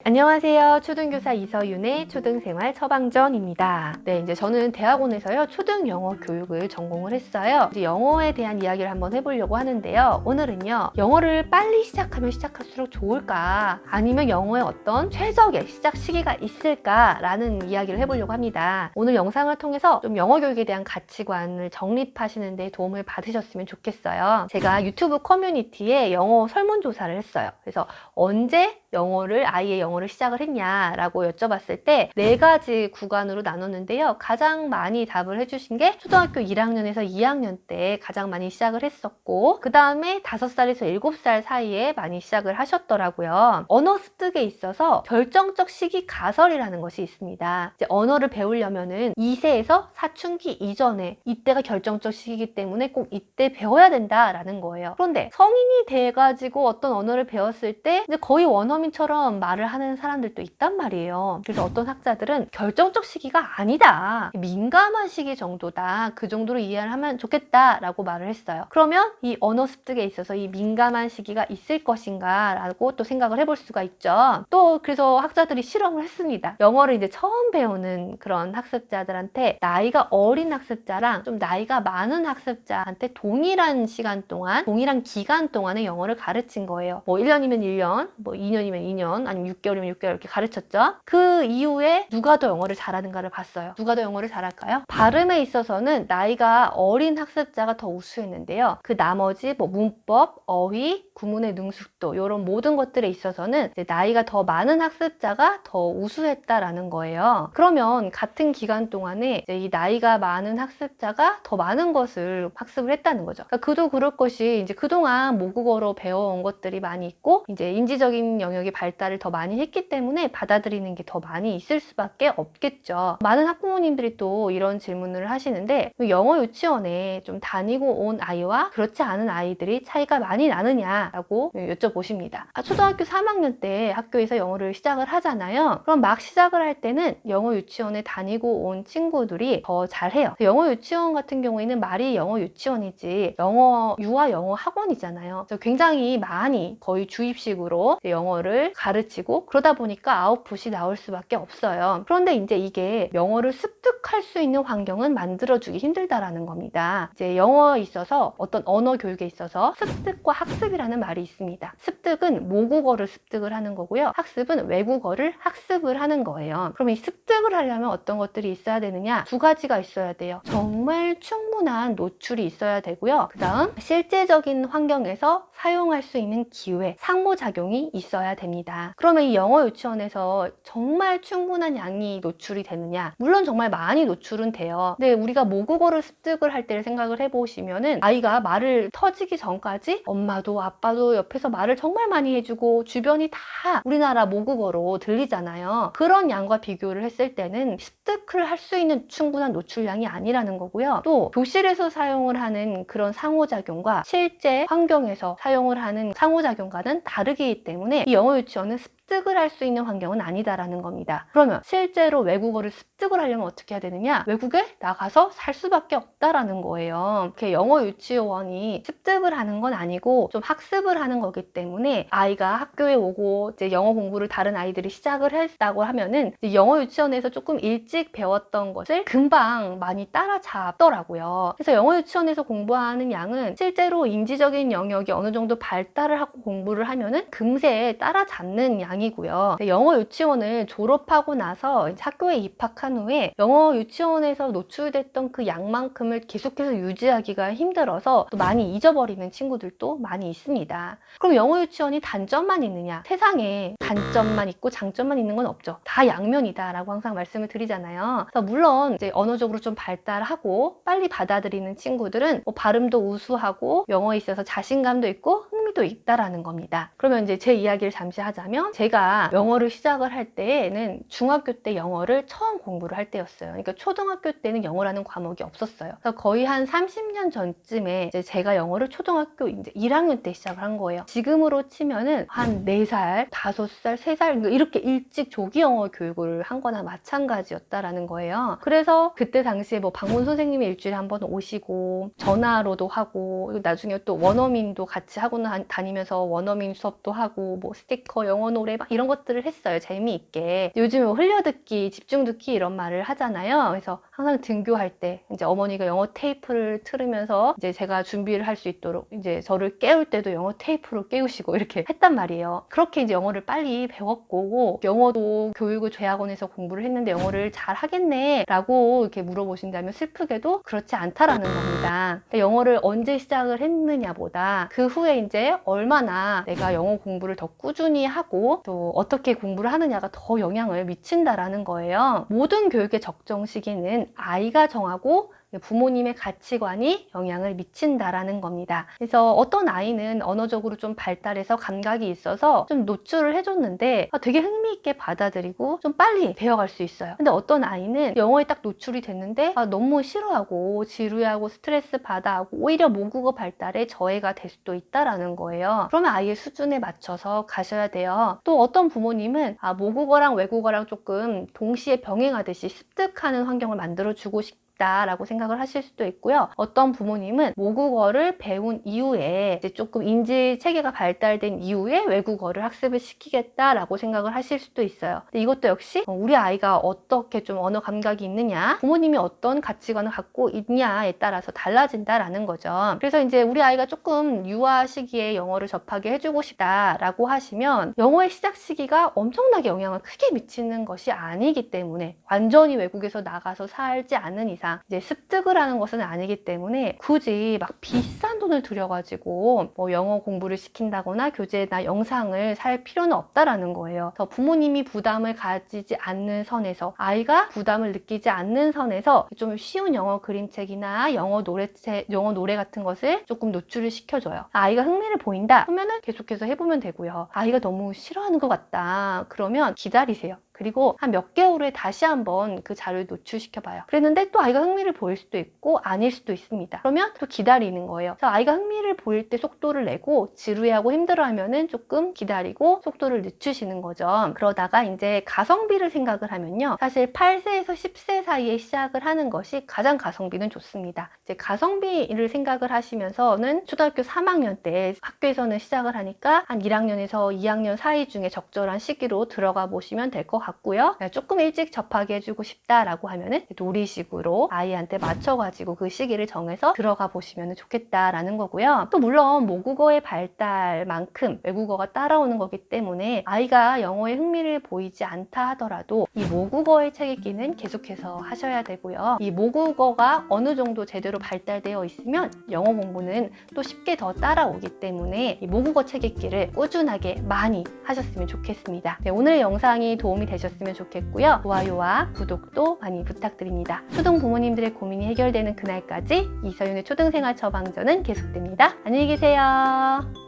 안녕하세요. 초등교사 이서윤의 초등생활 처방전입니다. 네, 이제 저는 대학원에서요, 초등영어 교육을 전공을 했어요. 이제 영어에 대한 이야기를 한번 해보려고 하는데요. 오늘은요, 영어를 빨리 시작하면 시작할수록 좋을까? 아니면 영어의 어떤 최적의 시작 시기가 있을까? 라는 이야기를 해보려고 합니다. 오늘 영상을 통해서 좀 영어 교육에 대한 가치관을 정립하시는 데 도움을 받으셨으면 좋겠어요. 제가 유튜브 커뮤니티에 영어 설문조사를 했어요. 그래서 언제 아이의 영어를 시작을 했냐라고 여쭤봤을 때 4가지 구간으로 나눴는데요. 가장 많이 답을 해주신 게 초등학교 1학년에서 2학년 때 가장 많이 시작을 했었고, 그 다음에 5살에서 7살 사이에 많이 시작을 하셨더라고요. 언어 습득에 있어서 결정적 시기 가설이라는 것이 있습니다. 이제 언어를 배우려면은 2세에서 사춘기 이전에 이때가 결정적 시기이기 때문에 꼭 이때 배워야 된다라는 거예요. 그런데 성인이 돼가지고 어떤 언어를 배웠을 때 이제 거의 원어민처럼 말을 하는 사람들도 있단 말이에요. 그래서 어떤 학자들은 결정적 시기가 아니다, 민감한 시기 정도다, 그 정도로 이해를 하면 좋겠다라고 말을 했어요. 그러면 이 언어 습득에 있어서 이 민감한 시기가 있을 것인가 라고 또 생각을 해볼 수가 있죠. 또 그래서 학자들이 실험을 했습니다. 영어를 이제 처음 배우는 그런 학습자들한테 나이가 어린 학습자랑 좀 나이가 많은 학습자한테 동일한 시간 동안, 동일한 기간 동안에 영어를 가르친 거예요. 뭐 1년이면 1년, 뭐 2년이면 2년, 아니면 6개월이면 6개월 이렇게 가르쳤죠. 그 이후에 누가 더 영어를 잘하는가를 봤어요. 누가 더 영어를 잘할까요? 발음에 있어서는 나이가 어린 학습자가 더 우수했는데요. 그 나머지 뭐 문법, 어휘, 구문의 능숙도 이런 모든 것들에 있어서는 이제 나이가 더 많은 학습자가 더 우수했다라는 거예요. 그러면 같은 기간 동안에 이제 이 나이가 많은 학습자가 더 많은 것을 학습을 했다는 거죠. 그러니까 그도 그럴 것이 이제 그동안 모국어로 배워온 것들이 많이 있고 이제 인지적인 영역의 발달을 더 많이 했기 때문에 받아들이는 게 더 많이 있을 수밖에 없겠죠. 많은 학부모님들이 또 이런 질문을 하시는데, 영어 유치원에 좀 다니고 온 아이와 그렇지 않은 아이들이 차이가 많이 나느냐라고 여쭤보십니다. 초등학교 3학년 때 학교에서 영어를 시작을 하잖아요. 그럼 막 시작을 할 때는 영어 유치원에 다니고 온 친구들이 더 잘해요. 영어 유치원 같은 경우에는 말이 영어 유치원이지 유아 영어 학원이잖아요. 그래서 굉장히 많이 거의 주입식으로 영어를 가르치고, 그러다 보니까 아웃풋이 나올 수밖에 없어요. 그런데 이제 이게 영어를 습득할 수 있는 환경은 만들어주기 힘들다라는 겁니다. 이제 영어에 있어서, 어떤 언어 교육에 있어서 습득과 학습이라는 말이 있습니다. 습득은 모국어를 습득을 하는 거고요. 학습은 외국어를 학습을 하는 거예요. 그럼 이 습득을 하려면 어떤 것들이 있어야 되느냐? 2가지가 있어야 돼요. 정말 충분한 노출이 있어야 되고요. 그 다음 실제적인 환경에서 사용할 수 있는 기회, 상호작용이 있어야 됩니다. 그러면 이 영어 유치원에서 정말 충분한 양이 노출이 되느냐? 물론 정말 많이 노출은 돼요. 근데 우리가 모국어를 습득을 할 때를 생각을 해보시면은 아이가 말을 터지기 전까지 엄마도 아빠도 옆에서 말을 정말 많이 해주고 주변이 다 우리나라 모국어로 들리잖아요. 그런 양과 비교를 했을 때는 습득을 할 수 있는 충분한 노출량이 아니라는 거고요. 또 교실에서 사용을 하는 그런 상호작용과 실제 환경에서 사용을 하는 상호작용과는 다르기 때문에 이 영어 유치원은 습득을 할 수 있는 환경은 아니다라는 겁니다. 그러면 실제로 외국어를 습득을 하려면 어떻게 해야 되느냐? 외국에 나가서 살 수밖에 없다라는 거예요. 이렇게 영어 유치원이 습득을 하는 건 아니고 좀 학습을 하는 거기 때문에 아이가 학교에 오고 이제 영어 공부를 다른 아이들이 시작을 했다고 하면은 이제 영어 유치원에서 조금 일찍 배웠던 것을 금방 많이 따라잡더라고요. 그래서 영어 유치원에서 공부하는 양은 실제로 인지적인 영역이 어느 정도 발달을 하고 공부를 하면은 금세 따라잡는 양이고요. 영어 유치원을 졸업하고 나서 이제 학교에 입학한 후에 영어 유치원에서 노출됐던 그 양만큼을 계속해서 유지하기가 힘들어서 또 많이 잊어버리는 친구들도 많이 있습니다. 그럼 영어 유치원이 단점만 있느냐? 세상에 단점만 있고 장점만 있는 건 없죠. 다 양면이다 라고 항상 말씀을 드리잖아요. 그래서 물론 이제 언어적으로 좀 발달하고 빨리 받아들이는 친구들은 뭐 발음도 우수하고 영어에 있어서 자신감도 있고 흥미도 있다라는 겁니다. 그러면 이제 제 이야기를 잠시 하자면, 제가 영어를 시작을 할 때는 중학교 때 영어를 처음 공부를 할 때였어요. 그러니까 초등학교 때는 영어라는 과목이 없었어요. 그래서 거의 한 30년 전쯤에 이제 제가 영어를 초등학교 이제 1학년 때 시작을 한 거예요. 지금으로 치면은 한 4살, 5살, 3살 이렇게 일찍 조기 영어 교육을 한 거나 마찬가지였다라는 거예요. 그래서 그때 당시에 뭐 방문 선생님이 일주일에 한 번 오시고 전화로도 하고, 나중에 또 원어민도 같이 학원 다니면서 원어민 수업도 하고, 뭐 스티커, 영어 노래 막 이런 것들을 했어요. 재미있게. 요즘에 뭐 흘려듣기, 집중듣기 이런 말을 하잖아요. 그래서 항상 등교할 때 이제 어머니가 영어 테이프를 틀으면서 이제 제가 준비를 할 수 있도록 이제 저를 깨울 때도 영어 테이프로 깨우시고 이렇게 했단 말이에요. 그렇게 이제 영어를 빨리 배웠고, 영어도 교육을 대학원에서 공부를 했는데 영어를 잘 하겠네 라고 이렇게 물어보신다면 슬프게도 그렇지 않다라는 겁니다. 영어를 언제 시작을 했느냐보다 그 후에 이제 얼마나 내가 영어 공부를 더 꾸준히 하고 또 어떻게 공부를 하느냐가 더 영향을 미친다라는 거예요. 모든 교육의 적정 시기는 아이가 정하고 부모님의 가치관이 영향을 미친다라는 겁니다. 그래서 어떤 아이는 언어적으로 좀 발달해서 감각이 있어서 좀 노출을 해줬는데 되게 흥미있게 받아들이고 좀 빨리 배워갈 수 있어요. 근데 어떤 아이는 영어에 딱 노출이 됐는데 너무 싫어하고 지루해하고 스트레스 받아하고 오히려 모국어 발달에 저해가 될 수도 있다라는 거예요. 그러면 아이의 수준에 맞춰서 가셔야 돼요. 또 어떤 부모님은 모국어랑 외국어랑 조금 동시에 병행하듯이 습득하는 환경을 만들어주고 라고 생각을 하실 수도 있고요. 어떤 부모님은 모국어를 배운 이후에 이제 조금 인지 체계가 발달된 이후에 외국어를 학습을 시키겠다라고 생각을 하실 수도 있어요. 근데 이것도 역시 우리 아이가 어떻게 좀 언어 감각이 있느냐, 부모님이 어떤 가치관을 갖고 있냐에 따라서 달라진다라는 거죠. 그래서 이제 우리 아이가 조금 유아 시기에 영어를 접하게 해주고 싶다라고 하시면 영어의 시작 시기가 엄청나게 영향을 크게 미치는 것이 아니기 때문에, 완전히 외국에서 나가서 살지 않는 이상 이제 습득을 하는 것은 아니기 때문에 굳이 막 비싼 돈을 들여가지고 뭐 영어 공부를 시킨다거나 교재나 영상을 살 필요는 없다라는 거예요. 그래서 부모님이 부담을 가지지 않는 선에서, 아이가 부담을 느끼지 않는 선에서 좀 쉬운 영어 그림책이나 영어 노래 같은 것을 조금 노출을 시켜줘요. 아이가 흥미를 보인다 그러면은 계속해서 해보면 되고요. 아이가 너무 싫어하는 것 같다 그러면 기다리세요. 그리고 한 몇 개월 후에 다시 한번 그 자료를 노출시켜봐요. 그랬는데 또 아이가 흥미를 보일 수도 있고 아닐 수도 있습니다. 그러면 또 기다리는 거예요. 그래서 아이가 흥미를 보일 때 속도를 내고 지루해하고 힘들어하면은 조금 기다리고 속도를 늦추시는 거죠. 그러다가 이제 가성비를 생각을 하면요, 사실 8세에서 10세 사이에 시작을 하는 것이 가장 가성비는 좋습니다. 이제 가성비를 생각을 하시면서는 초등학교 3학년 때 학교에서는 시작을 하니까 한 1학년에서 2학년 사이 중에 적절한 시기로 들어가 보시면 될 것 같고요. 조금 일찍 접하게 해주고 싶다라고 하면은 놀이식으로 아이한테 맞춰가지고 그 시기를 정해서 들어가 보시면 좋겠다라는 거고요. 또 물론 모국어의 발달만큼 외국어가 따라오는 거기 때문에 아이가 영어에 흥미를 보이지 않다 하더라도 이 모국어의 책 읽기는 계속해서 하셔야 되고요. 이 모국어가 어느 정도 제대로 발달되어 있으면 영어 공부는 또 쉽게 더 따라오기 때문에 이 모국어 책 읽기를 꾸준하게 많이 하셨으면 좋겠습니다. 네, 오늘 영상이 도움이 되셨으면 좋겠고요. 좋아요와 구독도 많이 부탁드립니다. 초등 부모님들의 고민이 해결되는 그날까지 이서윤의 초등생활 처방전은 계속됩니다. 안녕히 계세요.